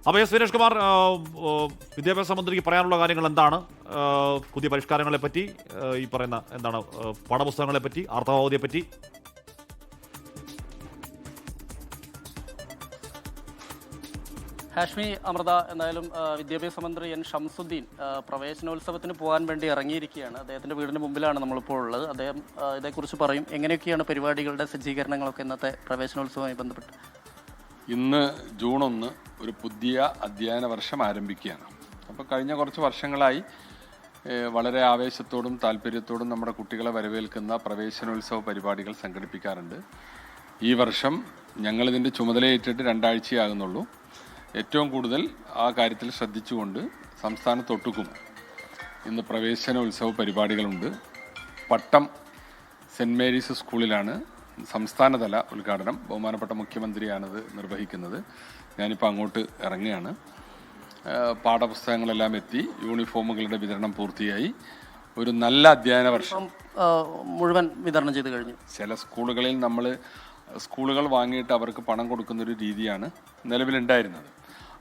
അപ്പോൾ സുരേഷ് കുമാർ, വിദ്യാഭ്യാസ മന്ത്രിക്ക് പറയാനുള്ള കാര്യങ്ങൾ എന്താണ്? പുതിയ പരിഷ്കാരങ്ങളെ പറ്റി, ഈ പറയുന്ന എന്താണ് പാഠപുസ്തകങ്ങളെ പറ്റി, ആർത്തവാവധിയെ പറ്റി? ഹാഷ്മി, അമൃത, എന്തായാലും വിദ്യാഭ്യാസ മന്ത്രി എൻ ഷംസുദ്ദീൻ പ്രവേശനോത്സവത്തിന് പോകാൻ വേണ്ടി ഇറങ്ങിയിരിക്കുകയാണ്. അദ്ദേഹത്തിൻ്റെ വീടിന് മുമ്പിലാണ് നമ്മളിപ്പോൾ ഉള്ളത്. അദ്ദേഹം ഇതേക്കുറിച്ച് പറയും. എങ്ങനെയൊക്കെയാണ് പരിപാടികളുടെ സജ്ജീകരണങ്ങളൊക്കെ ഇന്നത്തെ പ്രവേശനോത്സവവുമായി ബന്ധപ്പെട്ട്? ഇന്ന് ജൂൺ 1 ഒരു പുതിയ അധ്യയന വർഷം ആരംഭിക്കുകയാണ്. അപ്പോൾ കഴിഞ്ഞ കുറച്ച് വർഷങ്ങളായി വളരെ ആവേശത്തോടും താല്പര്യത്തോടും നമ്മുടെ കുട്ടികളെ വരവേൽക്കുന്ന പ്രവേശനോത്സവ പരിപാടികൾ സംഘടിപ്പിക്കാറുണ്ട്. ഈ വർഷം ഞങ്ങളിതിൻ്റെ ചുമതലയേറ്റിട്ട് 2 ആഴ്ചയാകുന്നുള്ളൂ. ഏറ്റവും കൂടുതൽ ആ കാര്യത്തിൽ ശ്രദ്ധിച്ചുകൊണ്ട് സംസ്ഥാനത്തൊട്ടുക്കും ഇന്ന് പ്രവേശനോത്സവ പരിപാടികളുണ്ട്. പട്ടം സെൻറ്റ് മേരീസ് സ്കൂളിലാണ് സംസ്ഥാനതല ഉദ്ഘാടനം. ബഹുമാനപ്പെട്ട മുഖ്യമന്ത്രിയാണത് നിർവഹിക്കുന്നത്. ഞാനിപ്പോൾ അങ്ങോട്ട് ഇറങ്ങുകയാണ്. പാഠപുസ്തകങ്ങളെല്ലാം എത്തി, യൂണിഫോമുകളുടെ വിതരണം പൂർത്തിയായി. ഒരു നല്ല അധ്യയന വർഷം മുഴുവൻ വിതരണം ചെയ്ത് കഴിഞ്ഞു. ചില സ്കൂളുകളിൽ സ്കൂളുകൾ വാങ്ങിയിട്ട് അവർക്ക് പണം കൊടുക്കുന്നൊരു രീതിയാണ് നിലവിലുണ്ടായിരുന്നത്.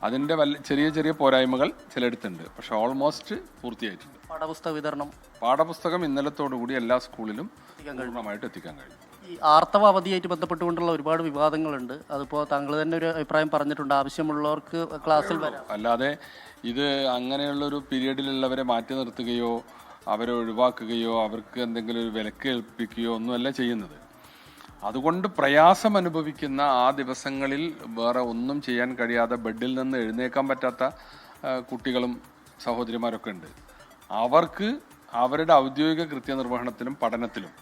അതിൻ്റെ ചെറിയ ചെറിയ പോരായ്മകൾ ചിലയിടത്തുണ്ട്, പക്ഷെ ഓൾമോസ്റ്റ് പൂർത്തിയായിട്ടുണ്ട്. പാഠപുസ്തകം ഇന്നലത്തോടുകൂടി എല്ലാ സ്കൂളിലും പൂർണ്ണമായിട്ട് എത്തിക്കാൻ കഴിഞ്ഞു. ഈ ആർത്തവ അവധിയായിട്ട് ബന്ധപ്പെട്ടുകൊണ്ടുള്ള ഒരുപാട് വിവാദങ്ങളുണ്ട്. അതിപ്പോൾ താങ്കൾ തന്നെ ഒരു അഭിപ്രായം പറഞ്ഞിട്ടുണ്ട്, ആവശ്യമുള്ളവർക്ക് ക്ലാസ്സിൽ വരാം. അല്ലാതെ ഇത് അങ്ങനെയുള്ളൊരു പീരീഡിലുള്ളവരെ മാറ്റി നിർത്തുകയോ അവരെ ഒഴിവാക്കുകയോ അവർക്ക് എന്തെങ്കിലും ഒരു വിലക്ക് ഏൽപ്പിക്കുകയോ ഒന്നുമല്ല ചെയ്യുന്നത്. അതുകൊണ്ട് പ്രയാസം അനുഭവിക്കുന്ന ആ ദിവസങ്ങളിൽ വേറെ ഒന്നും ചെയ്യാൻ കഴിയാതെ ബെഡിൽ നിന്ന് എഴുന്നേക്കാൻ പറ്റാത്ത കുട്ടികളും സഹോദരിമാരൊക്കെ ഉണ്ട്. അവർക്ക് അവരുടെ ഔദ്യോഗിക കൃത്യനിർവഹണത്തിലും പഠനത്തിലും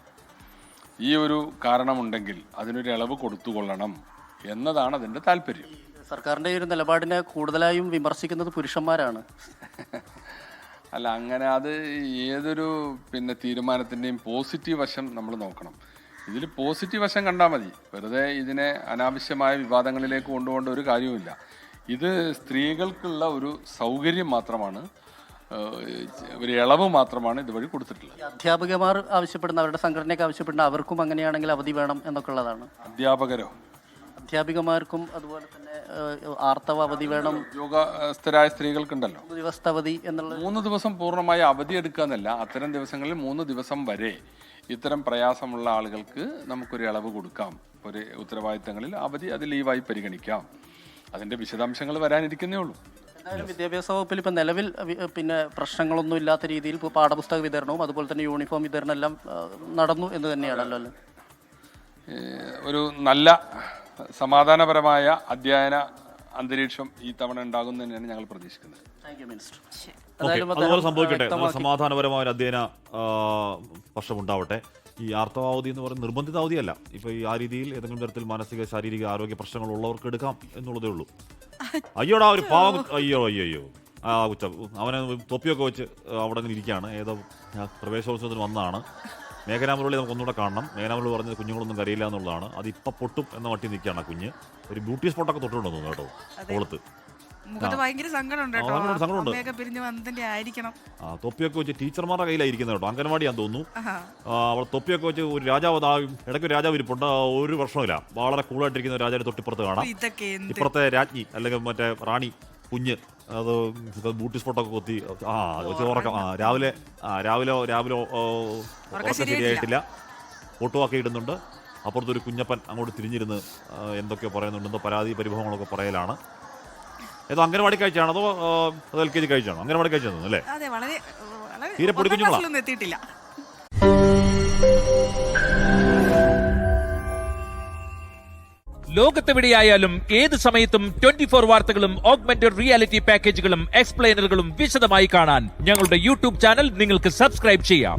ഈ ഒരു കാരണമുണ്ടെങ്കിൽ അതിനൊരു ഇളവ് കൊടുത്തുകൊള്ളണം എന്നതാണ് അതിൻ്റെ താല്പര്യം. സർക്കാരിൻ്റെ ഒരു നിലപാടിനെ കൂടുതലായും വിമർശിക്കുന്നത് പുരുഷന്മാരാണ്. അല്ല, അങ്ങനെ അത് ഏതൊരു തീരുമാനത്തിൻ്റെയും പോസിറ്റീവ് വശം നമ്മൾ നോക്കണം. ഇതിൽ പോസിറ്റീവ് വശം കണ്ടാൽ മതി. വെറുതെ ഇതിനെ അനാവശ്യമായ വിവാദങ്ങളിലേക്ക് കൊണ്ടുപോകേണ്ട ഒരു കാര്യവുമില്ല. ഇത് സ്ത്രീകൾക്കുള്ള ഒരു സൗകര്യം മാത്രമാണ്, ഒരു ഇളവ് മാത്രമാണ് ഇതുവഴി കൊടുത്തിട്ടുള്ളത്. അധ്യാപകന്മാർ ആവശ്യപ്പെടുന്ന, അവരുടെ സംഘടനയൊക്കെ ആവശ്യപ്പെടുന്ന അവർക്കും അങ്ങനെയാണെങ്കിൽ അവധി വേണം എന്നൊക്കെയുള്ളതാണ്. അധ്യാപകർക്കും അതുപോലെ തന്നെ ആർത്തവ അവധി വേണം. ഉദ്യോഗസ്ഥരായ സ്ത്രീകൾക്കുണ്ടല്ലോ ദിവസത്തെ അവധി എന്നുള്ളത്. 3 ദിവസം പൂർണ്ണമായി അവധി എടുക്കുക എന്നല്ല, അത്തരം ദിവസങ്ങളിൽ 3 ദിവസം വരെ ഇത്തരം പ്രയാസമുള്ള ആളുകൾക്ക് നമുക്കൊരു ഇളവ് കൊടുക്കാം. ഒരു ഉത്തരവാദിത്തങ്ങളിൽ അവധി അത് ലീവായി പരിഗണിക്കാം. അതിൻ്റെ വിശദാംശങ്ങൾ വരാനിരിക്കുന്നേ ഉള്ളൂ. എന്തായാലും വിദ്യാഭ്യാസ വകുപ്പിൽ ഇപ്പം നിലവിൽ പ്രശ്നങ്ങളൊന്നും ഇല്ലാത്ത രീതിയിൽ ഇപ്പോൾ പാഠപുസ്തക വിതരണവും അതുപോലെ തന്നെ യൂണിഫോം വിതരണം എല്ലാം നടന്നു എന്ന് തന്നെയാണല്ലോ അല്ലേ? ഒരു നല്ല സമാധാനപരമായ അധ്യയന അന്തരീക്ഷം ഈ തവണ ഉണ്ടാകും തന്നെയാണ് ഞങ്ങൾ പ്രതീക്ഷിക്കുന്നത്. അതുപോലെ സംഭവിക്കട്ടെ. സമാധാനപരമായ ഒരു അധ്യയന വർഷം ഉണ്ടാവട്ടെ. ഈ ആർത്തവാവധി എന്ന് പറയുന്നത് നിർബന്ധിത അവധിയല്ല. ഇപ്പൊ ഈ ആ രീതിയിൽ ഏതെങ്കിലും തരത്തിൽ മാനസിക ശാരീരിക ആരോഗ്യ പ്രശ്നങ്ങൾ ഉള്ളവർക്ക് എടുക്കാം എന്നുള്ളതേ ഉള്ളൂ. അയ്യോടാ ഒരു പാവം, അയ്യോ കുച്ച അവനെ തൊപ്പിയൊക്കെ വെച്ച് അവിടെ അങ്ങനെ ഇരിക്കുകയാണ്. ഏതോ പ്രവേശനോത്സവത്തിന് വന്നതാണ്. മേഘനാമുരളി നമുക്ക് ഒന്നുകൂടെ കാണണം. മേഘനാമുരളി പറഞ്ഞത് കുഞ്ഞുങ്ങളൊന്നും കരയില്ല എന്നുള്ളതാണ്. അതിപ്പോൾ പൊട്ടും എന്ന മട്ടി നിൽക്കുകയാണ് ആ കുഞ്ഞ്. ഒരു ബ്യൂട്ടി സ്പോട്ടൊക്കെ തൊട്ടുകൊണ്ടു തോന്നുന്നു കേട്ടോ കോളത്ത്. തൊപ്പിയൊക്കെ വെച്ച് ടീച്ചർമാരുടെ കയ്യിലായിരിക്കുന്നത് കേട്ടോ. അംഗൻവാടിയാന്ന് തോന്നുന്നു. അവൾ തൊപ്പിയൊക്കെ വെച്ച് ഒരു രാജാവ്, ഇടയ്ക്ക് രാജാവ് ഇരിപ്പുണ്ട്. ഒരു പ്രശ്നമില്ല, വളരെ കൂളായിട്ടിരിക്കുന്ന രാജാവിന്റെ തൊട്ടിപ്പുറത്ത് കാണാം. ഇപ്പുറത്തെ രാജ്ഞി അല്ലെങ്കിൽ മറ്റേ റാണി കുഞ്ഞ് അത് ബ്യൂട്ടി സ്പോട്ടൊക്കെ കൊത്തി ഉറക്കം. രാവിലെ ഉറക്കം ശരിയായിട്ടില്ല, ഫോട്ടോയൊക്കെ ഇടുന്നുണ്ട്. അപ്പുറത്തൊരു കുഞ്ഞപ്പൻ അങ്ങോട്ട് തിരിഞ്ഞിരുന്ന് എന്തൊക്കെയോ പറയുന്നുണ്ട്. എന്തോ പരാതി പരിഭവങ്ങളൊക്കെ പറയലാണ്. ഏതോ അംഗനവാടി കാഴ്ചയാണോ അതോ LKG കാഴ്ചയാണോ? അംഗനവാടി കാഴ്ച അല്ലേ? തീരെ പൊടിക്കുഞ്ഞുങ്ങളാണ്. ലോകത്തെവിടെയായാലും ഏത് സമയത്തും 24 വാർത്തകളും ഓഗ്മെന്റഡ് റിയാലിറ്റി പാക്കേജുകളും എക്സ്പ്ലെയിനറുകളും വിശദമായി കാണാൻ ഞങ്ങളുടെ YouTube ചാനൽ നിങ്ങൾക്ക് സബ്സ്ക്രൈബ് ചെയ്യാം.